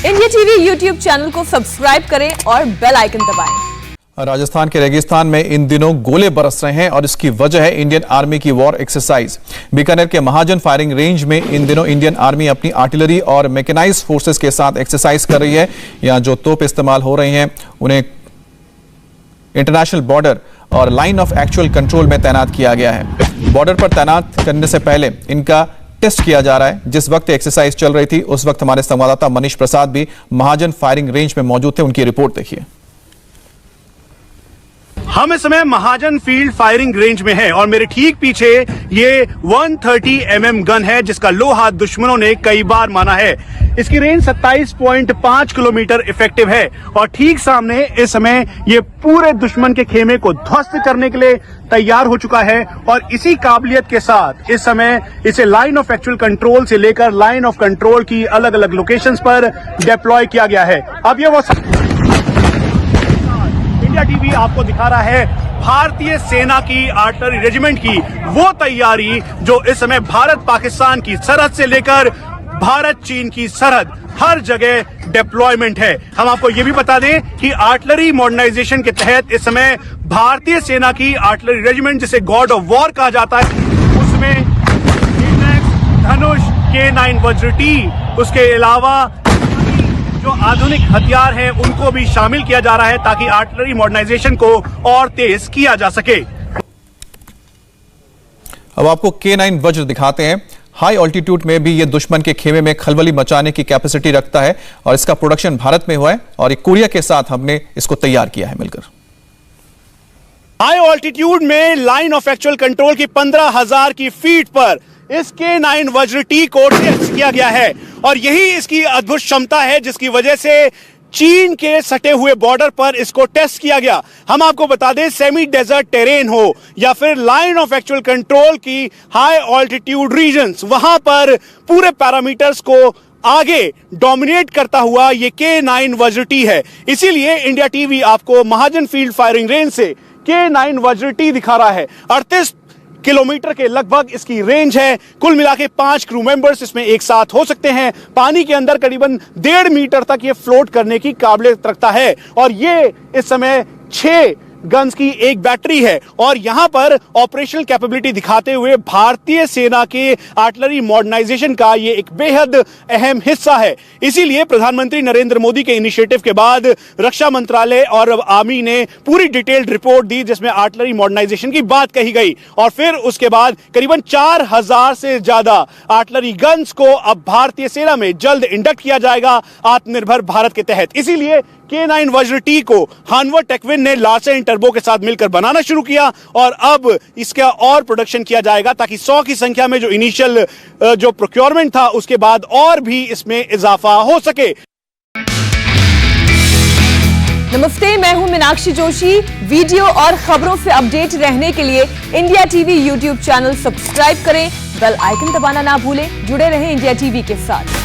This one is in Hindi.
इंडिया टीवी यूट्यूब चैनल को सब्सक्राइब करें और बेल आइकन दबाएं। राजस्थान के रेगिस्तान में इन दिनों गोले बरस रहे हैं और इसकी वजह है इंडियन आर्मी की वॉर एक्सरसाइज। बीकानेर के महाजन फायरिंग रेंज में इन दिनों इंडियन आर्मी अपनी आर्टिलरी और मैकेनाइज्ड फोर्सेस के साथ एक्सरसाइज कर रही है। यहां जो तोप इस्तेमाल हो रही हैं उन्हें इंटरनेशनल बॉर्डर और लाइन ऑफ एक्चुअल कंट्रोल में तैनात किया गया है। बॉर्डर पर तैनात करने से पहले इनका टेस्ट किया जा रहा है। जिस वक्त एक्सरसाइज चल रही थी उस वक्त हमारे संवाददाता मनीष प्रसाद भी महाजन फायरिंग रेंज में मौजूद थे। उनकी रिपोर्ट देखिए। हम इस समय महाजन फील्ड फायरिंग रेंज में हैं और मेरे ठीक पीछे ये 130 mm गन है जिसका लोहा दुश्मनों ने कई बार माना है। इसकी रेंज 27.5 किलोमीटर इफेक्टिव है और ठीक सामने इस समय ये पूरे दुश्मन के खेमे को ध्वस्त करने के लिए तैयार हो चुका है और इसी काबिलियत के साथ इस समय इसे लाइन ऑफ एक्चुअल कंट्रोल से लेकर लाइन ऑफ कंट्रोल की अलग अलग लोकेशंस पर डिप्लॉय किया गया है। अब ये वो इंडिया टीवी आपको दिखा रहा है भारतीय सेना की आर्टिलरी रेजिमेंट की वो तैयारी जो इस समय भारत पाकिस्तान की सरहद से लेकर भारत चीन की सरहद हर जगह डिप्लॉयमेंट है। हम आपको ये भी बता दें कि आर्टिलरी मॉडर्नाइजेशन के तहत इस समय भारतीय सेना की आर्टिलरी रेजिमेंट जिसे गॉड ऑफ वॉर कहा जाता है उसमें धनुष, K9 वज्र टी, उसके अलावा जो आधुनिक हथियार हैं उनको भी शामिल किया जा रहा है ताकि आर्टिलरी मॉडर्नाइजेशन को और तेज किया जा सके। अब आपको K9 वज्र दिखाते हैं। हाई ऑल्टीट्यूड में भी ये दुश्मन के खेमे में खलबली मचाने की कैपेसिटी रखता है और इसका प्रोडक्शन भारत में हुआ है और एक कोरिया के साथ हमने इसको तैयार किया है मिलकर। हाई ऑल्टीट्यूड में लाइन ऑफ एक्चुअल कंट्रोल की 15,000 की फीट पर इस K9 वज्र टी को टेस्ट किया गया है और यही इसकी अद्भुत क्षमता है जिसकी वजह से चीन के सटे हुए बॉर्डर पर इसको टेस्ट किया गया। हम आपको बता दें सेमी डेजर्ट टेरेन हो या फिर लाइन ऑफ एक्चुअल कंट्रोल की हाई ऑल्टीट्यूड रीजन्स, वहां पर पूरे पैरामीटर्स को आगे डोमिनेट करता हुआ ये K9 वज्र टी है। इसीलिए इंडिया टीवी आपको महाजन फील्ड फायरिंग रेंज से K9 वज्र टी दिखा रहा है। 38 किलोमीटर के लगभग इसकी रेंज है। कुल मिला के 5 क्रू मेंबर्स इसमें एक साथ हो सकते हैं। पानी के अंदर करीबन 1.5 मीटर तक ये फ्लोट करने की काबिलियत रखता है और ये इस समय 6 गन्स की एक बैटरी है और यहां पर ऑपरेशनल कैपेबिलिटी दिखाते हुए भारतीय सेना के आर्टिलरी मॉडर्नाइजेशन का ये एक बेहद अहम हिस्सा है। इसीलिए प्रधानमंत्री नरेंद्र मोदी के इनिशिएटिव के बाद रक्षा मंत्रालय और आर्मी ने पूरी डिटेल्ड रिपोर्ट दी जिसमें आर्टिलरी मॉडर्नाइजेशन की बात कही गई और फिर उसके बाद करीबन 4,000 से ज्यादा आर्टिलरी गन्स को अब भारतीय सेना में जल्द इंडक्ट किया जाएगा आत्मनिर्भर भारत के तहत। इसीलिए K9 वज्र टी को हानवा टेक्विन ने लार्सन टर्बो के साथ मिलकर बनाना शुरू किया और अब इसका और प्रोडक्शन किया जाएगा ताकि 100 की संख्या में जो इनिशियल जो प्रोक्योरमेंट था उसके बाद और भी इसमें इजाफा हो सके। नमस्ते, मैं हूं मीनाक्षी जोशी। वीडियो और खबरों से अपडेट रहने के लिए India TV YouTube channel subscribe करें, बेल आइकन दबाना ना भूलें। जुड़े रहें इंडिया टीवी के साथ।